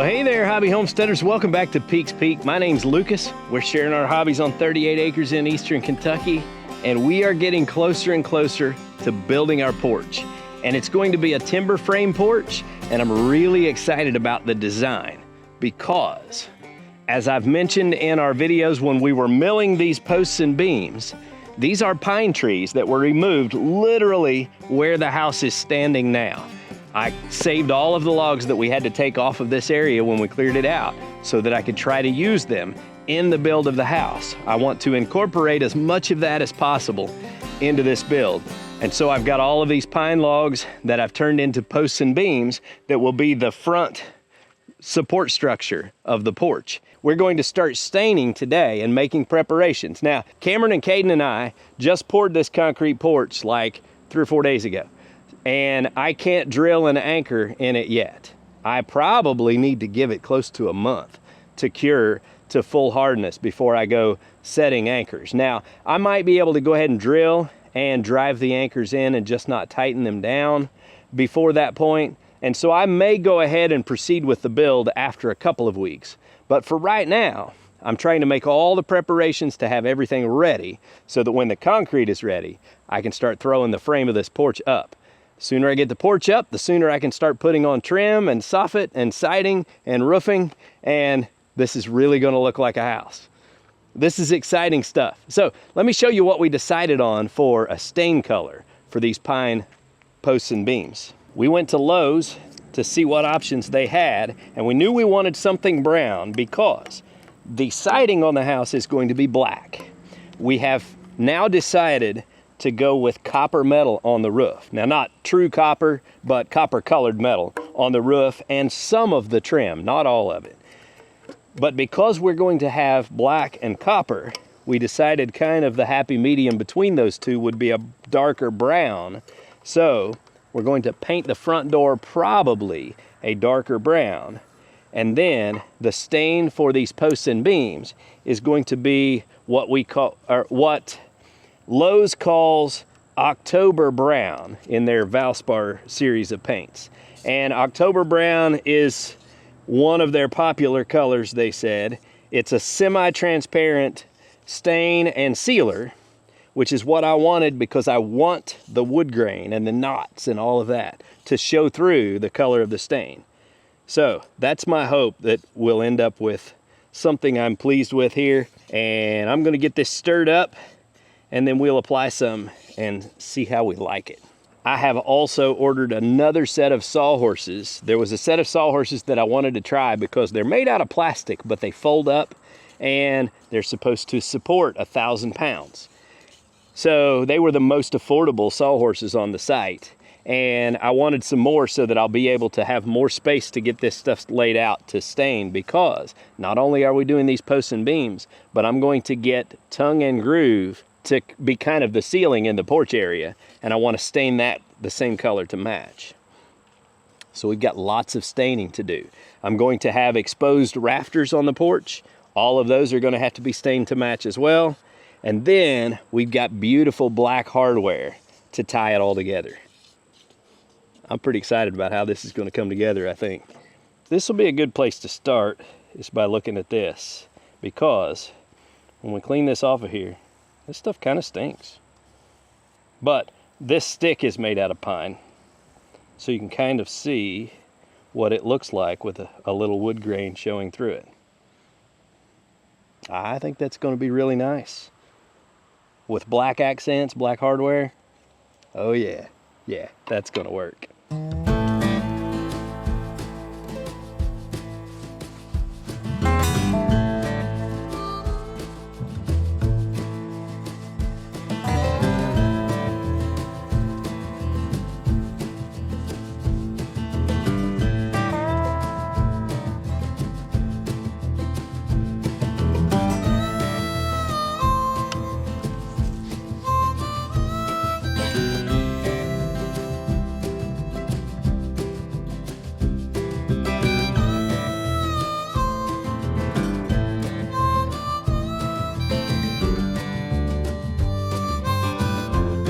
Well, hey there, hobby homesteaders. Welcome back to Peak's Peak. My name's Lucas. We're sharing our hobbies on 38 acres in eastern Kentucky, and we are getting closer and closer to building our porch. And it's going to be a timber frame porch, and I'm really excited about the design because, as I've mentioned in our videos when we were milling these posts and beams, these are pine trees that were removed literally where the house is standing now. I saved all of the logs that we had to take off of this area when we cleared it out so that I could try to use them in the build of the house. I want to incorporate as much of that as possible into this build. And so I've got all of these pine logs that I've turned into posts and beams that will be the front support structure of the porch. We're going to start staining today and making preparations. Now, Cameron and Caden and I just poured this concrete porch like 3 or 4 days ago, and I can't drill an anchor in it yet. I probably need to give it close to a month to cure to full hardness before I go setting anchors. Now, I might be able to go ahead and drill and drive the anchors in and just not tighten them down before that point. And so I may go ahead and proceed with the build after a couple of weeks. But for right now, I'm trying to make all the preparations to have everything ready so that when the concrete is ready, I can start throwing the frame of this porch up. The sooner I get the porch up, the sooner I can start putting on trim and soffit and siding and roofing, and this is really gonna look like a house. This is exciting stuff. So let me show you what we decided on for a stain color for these pine posts and beams. We went to Lowe's to see what options they had, and we knew we wanted something brown because the siding on the house is going to be black. We have now decided to go with copper metal on the roof. Now, not true copper, but copper colored metal on the roof and some of the trim, not all of it. But because we're going to have black and copper, we decided kind of the happy medium between those two would be a darker brown. So we're going to paint the front door probably a darker brown. And then the stain for these posts and beams is going to be what we call, or what Lowe's calls October Brown in their Valspar series of paints. And October Brown is one of their popular colors, they said. It's a semi-transparent stain and sealer, which is what I wanted because I want the wood grain and the knots and all of that to show through the color of the stain. So that's my hope that we'll end up with something I'm pleased with here. And I'm gonna get this stirred up and then we'll apply some and see how we like it. I have also ordered another set of sawhorses. There was a set of sawhorses that I wanted to try because they're made out of plastic, but they fold up and they're supposed to support 1,000 pounds. So they were the most affordable sawhorses on the site. And I wanted some more so that I'll be able to have more space to get this stuff laid out to stain, because not only are we doing these posts and beams, but I'm going to get tongue and groove to be kind of the ceiling in the porch area, and I want to stain that the same color to match. So we've got lots of staining to do. I'm going to have exposed rafters on the porch. All of those are going to have to be stained to match as well. And then we've got beautiful black hardware to tie it all together. I'm pretty excited about how this is going to come together, I think. This will be a good place to start, is by looking at this, because when we clean this off of here, this stuff kind of stinks. But this stick is made out of pine, so you can kind of see what it looks like with a little wood grain showing through it. I think that's going to be really nice. With black accents, black hardware, oh yeah, that's going to work.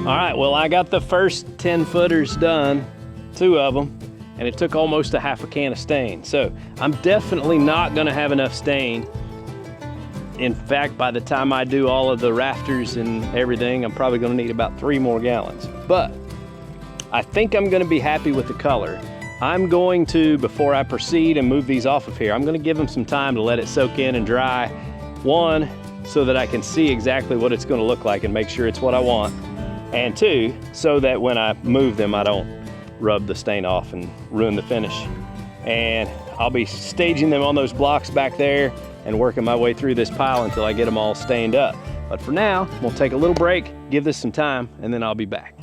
All right, well, I got the first 10 footers done, 2 of them, and it took almost a half a can of stain. So I'm definitely not gonna have enough stain. In fact, by the time I do all of the rafters and everything, I'm probably gonna need about 3 more gallons. But I think I'm gonna be happy with the color. I'm going to, before I proceed and move these off of here, I'm gonna give them some time to let it soak in and dry. One, so that I can see exactly what it's gonna look like and make sure it's what I want. And 2, so that when I move them, I don't rub the stain off and ruin the finish. And I'll be staging them on those blocks back there and working my way through this pile until I get them all stained up. But for now, we'll take a little break, give this some time, and then I'll be back.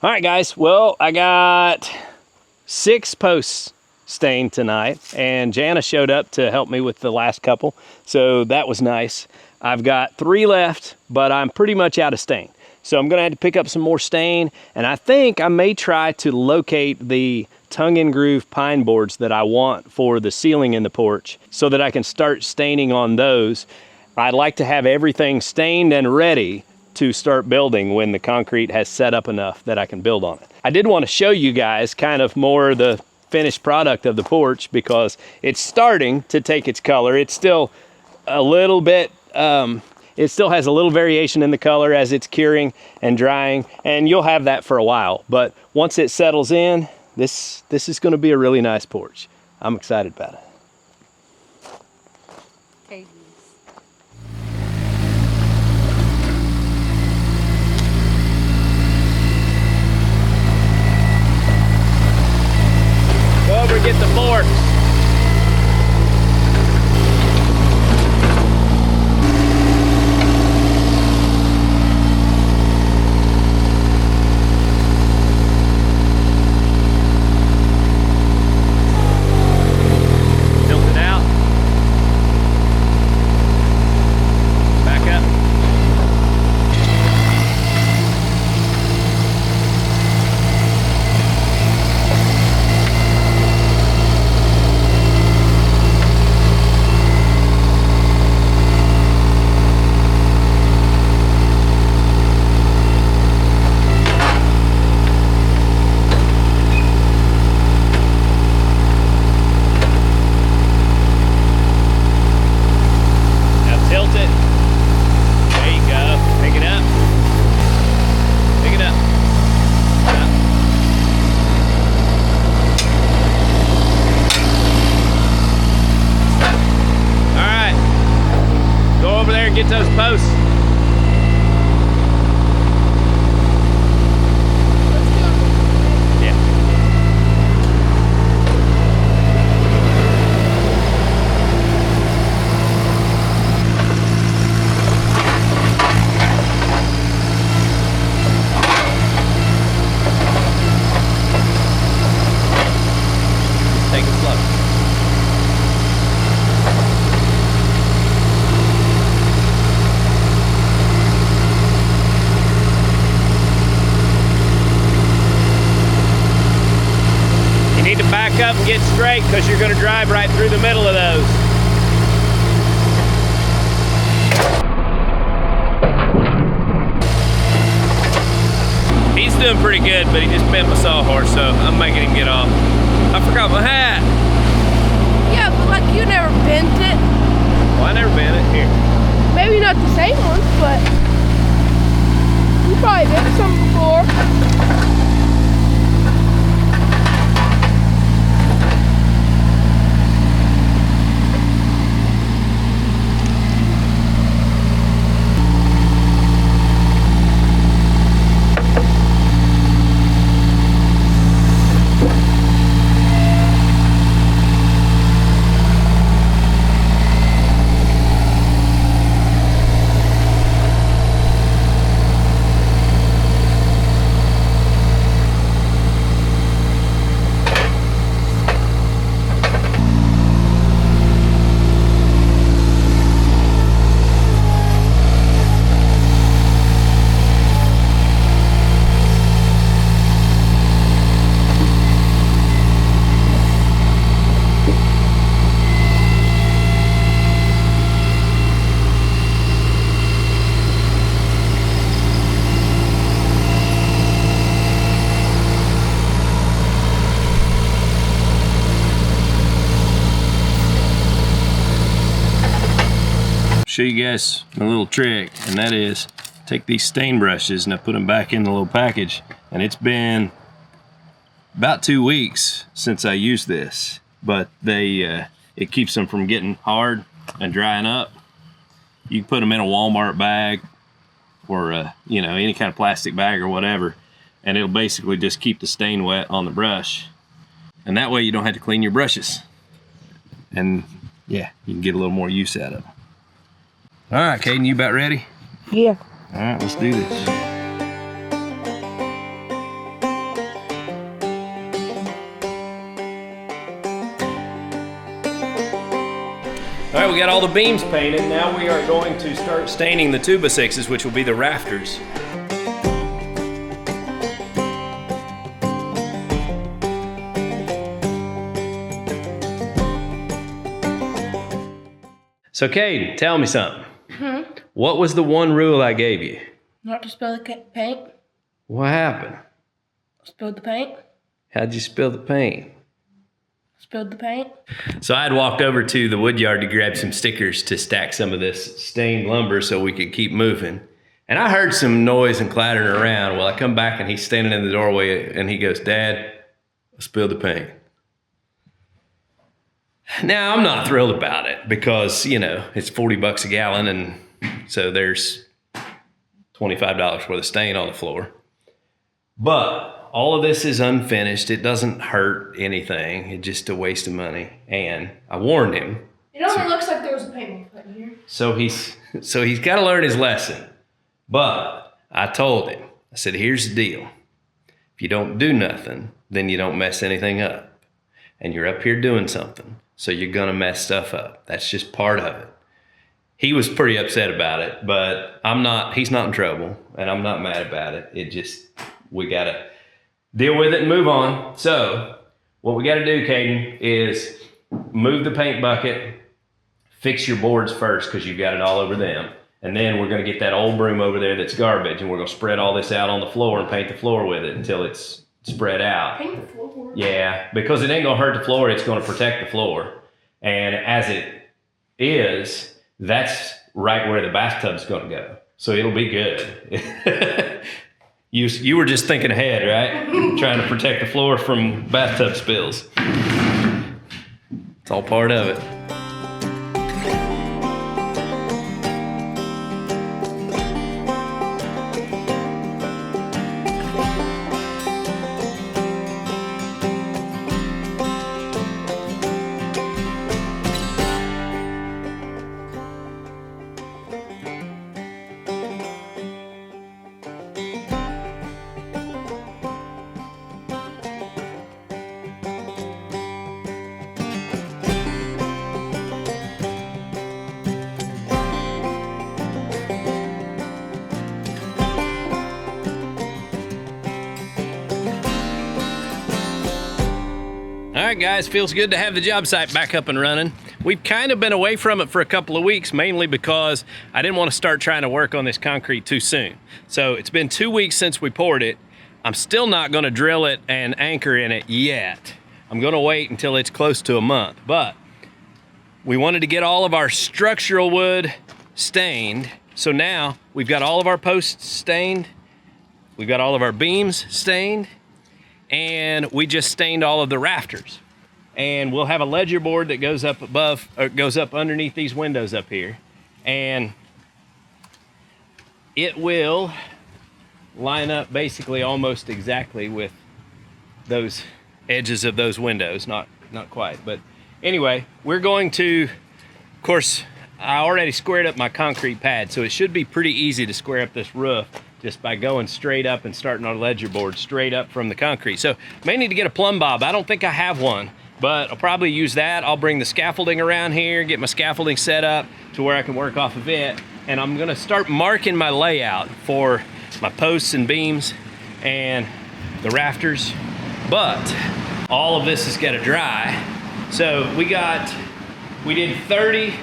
All right, guys, well, I got 6 posts stained tonight, and Jana showed up to help me with the last couple, so that was nice. I've got 3 left, but I'm pretty much out of stain. So I'm gonna have to pick up some more stain, and I think I may try to locate the tongue and groove pine boards that I want for the ceiling in the porch so that I can start staining on those. I'd like to have everything stained and ready to start building when the concrete has set up enough that I can build on it. I did want to show you guys kind of more the finished product of the porch because it's starting to take its color. It's still a little bit, it still has a little variation in the color as it's curing and drying, and you'll have that for a while. But once it settles in, this is going to be a really nice porch. I'm excited about it. Okay. Go over and get the forks. Tilt it out. and get those posts. Yeah. Take it slow. You need to back up and get straight because you're going to drive right through the middle of those. He's doing pretty good, but he just bent my sawhorse, so I'm making him get off. I forgot my hat. Yeah, but like you never bent it. Well, I never bent it. Here. Maybe not the same ones, but you probably bent some before. Show you guys a little trick, and that is take these stain brushes and I put them back in the little package, and it's been about 2 weeks since I used this, but it keeps them from getting hard and drying up. You can put them in a Walmart bag or you know, any kind of plastic bag or whatever, and it'll basically just keep the stain wet on the brush, and that way you don't have to clean your brushes, and yeah, you can get a little more use out of them. All right, Caden, you about ready? Yeah. All right, let's do this. All right, we got all the beams painted. Now we are going to start staining the 2x6s, which will be the rafters. So, Caden, tell me something. What was the one rule I gave you? Not to spill the paint. What happened? Spilled the paint. How'd you spill the paint? Spilled the paint. So I'd walked over to the wood yard to grab some stickers to stack some of this stained lumber so we could keep moving. And I heard some noise and clattering around. Well, I come back and he's standing in the doorway and he goes, "Dad, I spilled the paint." Now, I'm not thrilled about it because, you know, it's 40 bucks a gallon, and so there's $25 worth of stain on the floor. But all of this is unfinished. It doesn't hurt anything. It's just a waste of money. And I warned him. It only looks like there was a paint put in here. So he's got to learn his lesson. But I told him, I said, here's the deal. If you don't do nothing, then you don't mess anything up. And you're up here doing something. So you're gonna mess stuff up. That's just part of it. He was pretty upset about it, but he's not in trouble, and I'm not mad about it. It just, we gotta deal with it and move on. So what we gotta do, Caden, is move the paint bucket, fix your boards first because you've got it all over them. And then we're gonna get that old broom over there that's garbage, and we're gonna spread all this out on the floor and paint the floor with it until it's spread out. Paint the floor? Yeah, because it ain't gonna hurt the floor, it's gonna protect the floor. And as it is, that's right where the bathtub's gonna go. So it'll be good. You were just thinking ahead, right? Trying to protect the floor from bathtub spills. It's all part of it. guys, feels good to have the job site back up and running. We've kind of been away from it for a couple of weeks, mainly because I didn't want to start trying to work on this concrete too soon. So it's been 2 weeks since we poured it. I'm still not going to drill it and anchor in it yet. I'm going to wait until it's close to a month. But we wanted to get all of our structural wood stained. So now we've got all of our posts stained. We've got all of our beams stained. And we just stained all of the rafters. And we'll have a ledger board that goes up above, or goes up underneath these windows up here. And it will line up basically almost exactly with those edges of those windows. Not quite, but anyway, we're going to, of course, I already squared up my concrete pad, so it should be pretty easy to square up this roof just by going straight up and starting our ledger board straight up from the concrete. So may need to get a plumb bob. I don't think I have one, but I'll probably use that. I'll bring the scaffolding around here, get my scaffolding set up to where I can work off of it. And I'm gonna start marking my layout for my posts and beams and the rafters. But all of this has gotta dry. So we did 30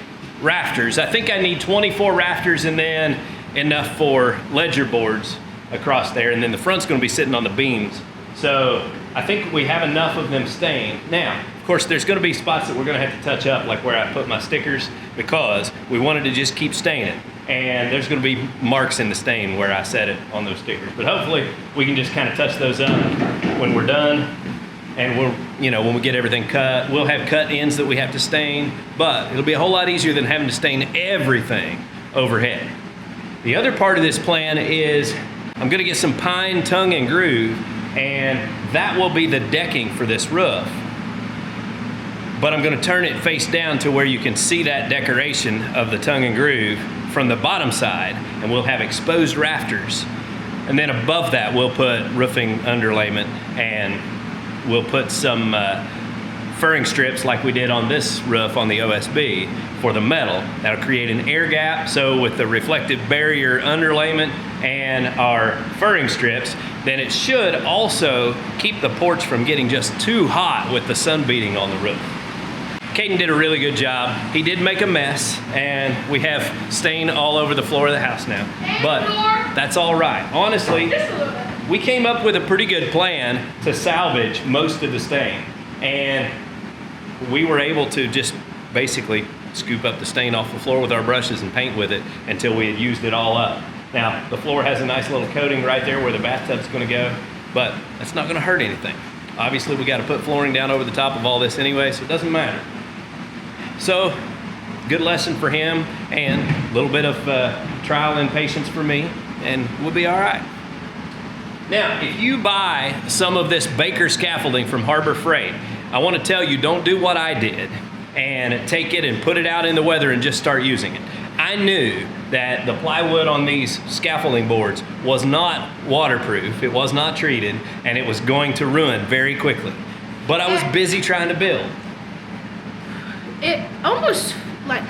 rafters. I think I need 24 rafters and then enough for ledger boards across there, and then the front's going to be sitting on the beams. So I think we have enough of them stained. Now, of course, there's going to be spots that we're going to have to touch up, like where I put my stickers, because we wanted to just keep staining. And there's going to be marks in the stain where I set it on those stickers. But hopefully we can just kind of touch those up when we're done. And we'll, when we get everything cut, we'll have cut ends that we have to stain, but it'll be a whole lot easier than having to stain everything overhead. The other part of this plan is I'm gonna get some pine tongue and groove, and that will be the decking for this roof. But I'm gonna turn it face down to where you can see that decoration of the tongue and groove from the bottom side, and we'll have exposed rafters. And then above that, we'll put roofing underlayment, and we'll put some furring strips like we did on this roof on the OSB for the metal. That'll create an air gap. So with the reflective barrier underlayment and our furring strips, then it should also keep the porch from getting just too hot with the sun beating on the roof. Caden did a really good job. He did make a mess, and we have stain all over the floor of the house now. But that's all right. Honestly, we came up with a pretty good plan to salvage most of the stain. And we were able to just basically scoop up the stain off the floor with our brushes and paint with it until we had used it all up. Now, the floor has a nice little coating right there where the bathtub's gonna go, but that's not gonna hurt anything. Obviously, we gotta put flooring down over the top of all this anyway, so it doesn't matter. So, good lesson for him, and a little bit of trial and patience for me, and we'll be all right. Now, if you buy some of this Baker scaffolding from Harbor Freight, I want to tell you, don't do what I did and take it and put it out in the weather and just start using it. I knew that the plywood on these scaffolding boards was not waterproof, it was not treated, and it was going to ruin very quickly. But I was busy trying to build. It almost like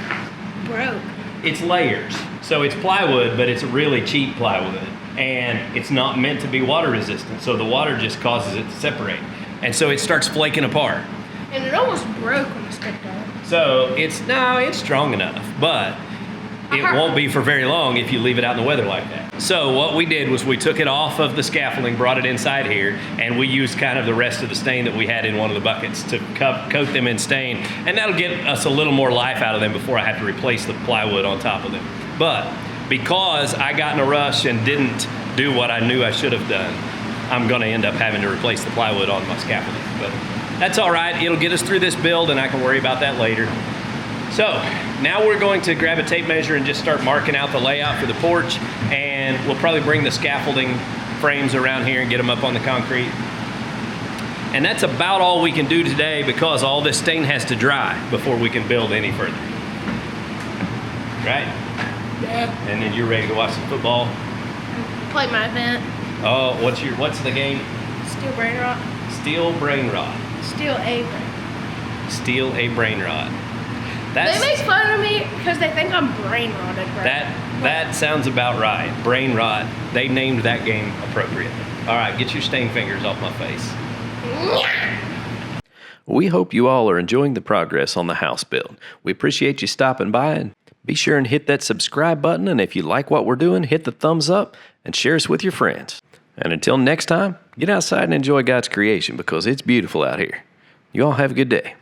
broke. It's layers. So it's plywood, but it's really cheap plywood. And it's not meant to be water resistant, so the water just causes it to separate. And so it starts flaking apart. And it almost broke when I stepped on it. So it's strong enough, but it won't be for very long if you leave it out in the weather like that. So what we did was we took it off of the scaffolding, brought it inside here, and we used kind of the rest of the stain that we had in one of the buckets to coat them in stain. And that'll get us a little more life out of them before I have to replace the plywood on top of them. But because I got in a rush and didn't do what I knew I should have done, I'm gonna end up having to replace the plywood on my scaffolding. But that's all right, it'll get us through this build and I can worry about that later. So now we're going to grab a tape measure and just start marking out the layout for the porch, and we'll probably bring the scaffolding frames around here and get them up on the concrete. And that's about all we can do today because all this stain has to dry before we can build any further. Right? Yeah. And then you're ready to go watch some football? Play my event. Oh, what's the game? Steel brain rot. Steel brain rot. Steel a brain. Steal a brain rot. They make fun of me because they think I'm brain rotted. Right? That sounds about right. Brain rot. They named that game appropriately. All right, get your stain fingers off my face. We hope you all are enjoying the progress on the house build. We appreciate you stopping by, and be sure and hit that subscribe button, and if you like what we're doing, hit the thumbs up and share us with your friends. And until next time, get outside and enjoy God's creation because it's beautiful out here. You all have a good day.